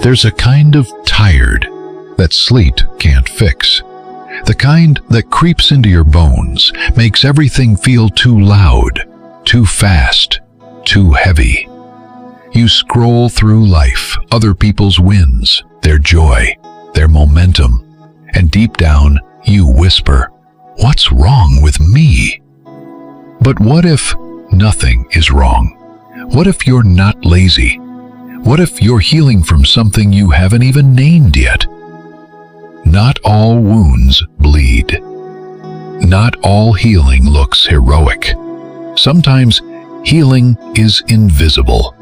There's a kind of tired that sleep can't fix. The kind that creeps into your bones, makes everything feel too loud, too fast, too heavy. You scroll through life, other people's wins, their joy, their momentum, and deep down you whisper, "What's wrong with me?" But what if nothing is wrong? What if you're not lazy? What if you're healing from something you haven't even named yet? Not all wounds bleed. Not all healing looks heroic. Sometimes healing is invisible.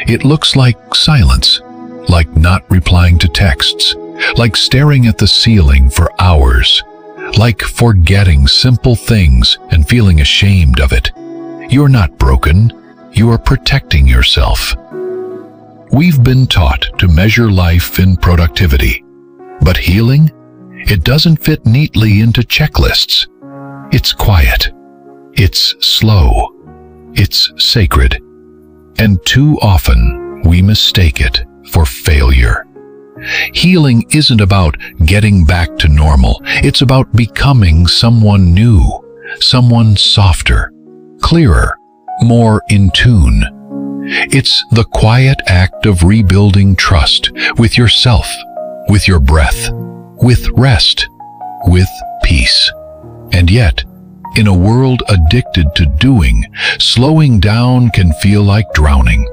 It looks like silence, like not replying to texts, like staring at the ceiling for hours, like forgetting simple things and feeling ashamed of it. You're not broken. You are protecting yourself. We've been taught to measure life in productivity, but healing, it doesn't fit neatly into checklists. It's quiet. It's slow. It's sacred. And too often we mistake it for failure. Healing isn't about getting back to normal. It's about becoming someone new, someone softer, clearer, more in tune. It's the quiet act of rebuilding trust with yourself, with your breath, with rest, with peace. And yet, in a world addicted to doing, slowing down can feel like drowning.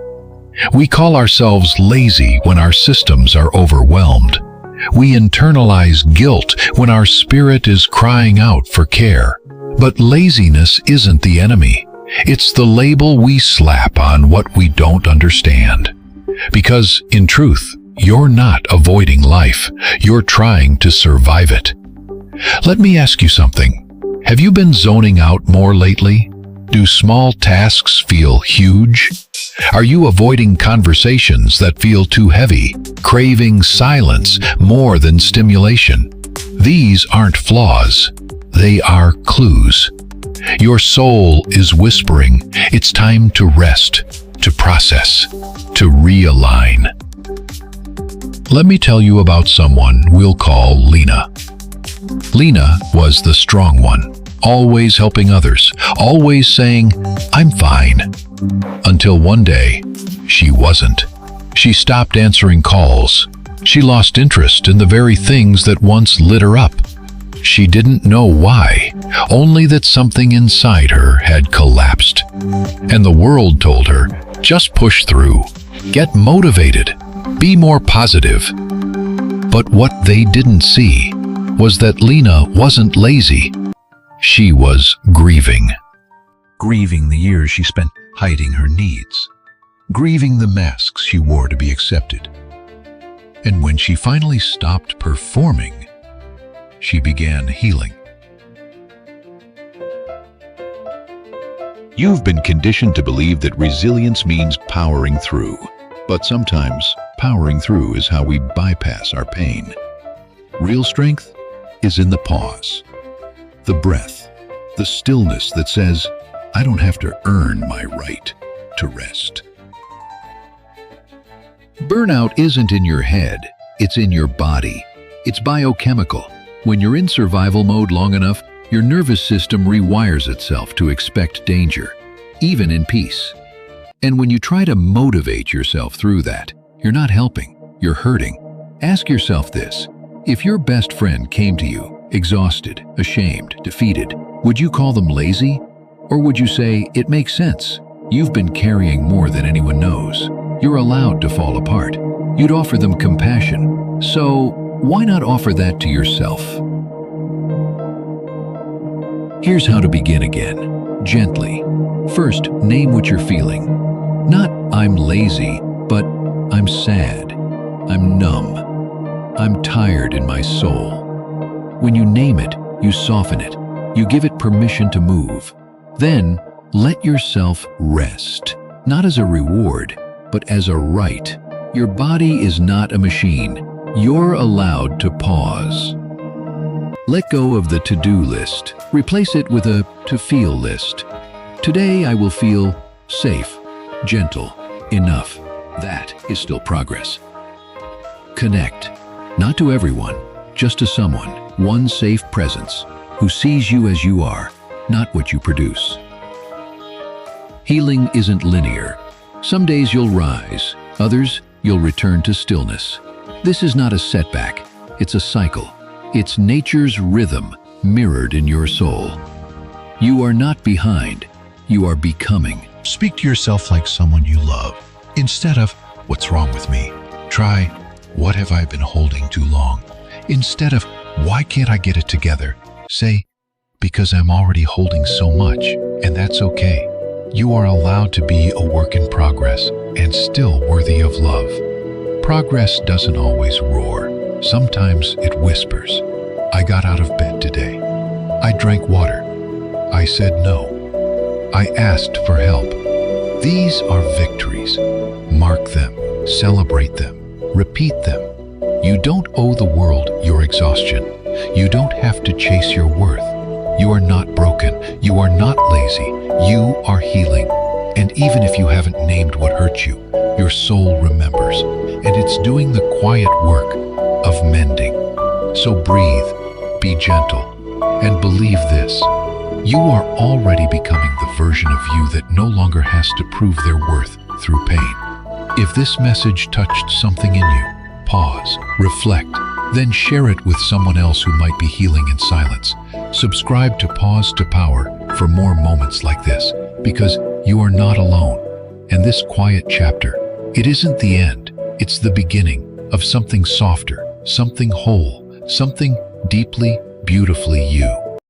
We call ourselves lazy when our systems are overwhelmed. We internalize guilt when our spirit is crying out for care. But laziness isn't the enemy. It's the label we slap on what we don't understand. Because, in truth, you're not avoiding life. You're trying to survive it. Let me ask you something. Have you been zoning out more lately? Do small tasks feel huge? Are you avoiding conversations that feel too heavy, craving silence more than stimulation? These aren't flaws. They are clues. Your soul is whispering, it's time to rest, to process, to realign. Let me tell you about someone we'll call Lena. Lena was the strong one, always helping others, always saying, "I'm fine." Until one day, she wasn't. She stopped answering calls. She lost interest in the very things that once lit her up. She didn't know why, only that something inside her had collapsed. And the world told her, just push through, get motivated, be more positive. But what they didn't see was that Lena wasn't lazy. She was grieving. Grieving the years she spent hiding her needs. Grieving the masks she wore to be accepted. And when she finally stopped performing, she began healing. You've been conditioned to believe that resilience means powering through. But sometimes, powering through is how we bypass our pain. Real strength is in the pause, the breath, the stillness that says, I don't have to earn my right to rest. Burnout isn't in your head, it's in your body. It's biochemical. When you're in survival mode long enough, your nervous system rewires itself to expect danger, even in peace. And when you try to motivate yourself through that, you're not helping, you're hurting. Ask yourself this: if your best friend came to you, exhausted, ashamed, defeated, would you call them lazy? Or would you say, it makes sense, you've been carrying more than anyone knows, you're allowed to fall apart? You'd offer them compassion. So, why not offer that to yourself? Here's how to begin again, gently. First, name what you're feeling. Not, I'm lazy, but I'm sad, I'm numb, I'm tired in my soul. When you name it, you soften it. You give it permission to move. Then, let yourself rest, not as a reward, but as a right. Your body is not a machine. You're allowed to pause. Let go of the to-do list. Replace it with a to-feel list. Today I will feel safe, gentle, enough. That is still progress. Connect. Not to everyone, just to someone, one safe presence, who sees you as you are, not what you produce. Healing isn't linear. Some days you'll rise, others you'll return to stillness. This is not a setback, it's a cycle. It's nature's rhythm mirrored in your soul. You are not behind, you are becoming. Speak to yourself like someone you love. Instead of, "What's wrong with me?" Try, "What have I been holding too long?" Instead of, "Why can't I get it together?" Say, "Because I'm already holding so much, and that's okay." You are allowed to be a work in progress and still worthy of love. Progress doesn't always roar. Sometimes it whispers. I got out of bed today. I drank water. I said no. I asked for help. These are victories. Mark them, celebrate them, repeat them. You don't owe the world your exhaustion. You don't have to chase your worth. You are not broken. You are not lazy. You are healing. And even if you haven't named what hurt you, your soul remembers. And it's doing the quiet work of mending. So breathe, be gentle, and believe this. You are already becoming the version of you that no longer has to prove their worth through pain. If this message touched something in you, pause, reflect, then share it with someone else who might be healing in silence. Subscribe to Pause to Power for more moments like this, because you are not alone. And this quiet chapter, it isn't the end, it's the beginning of something softer, something whole, something deeply, beautifully you.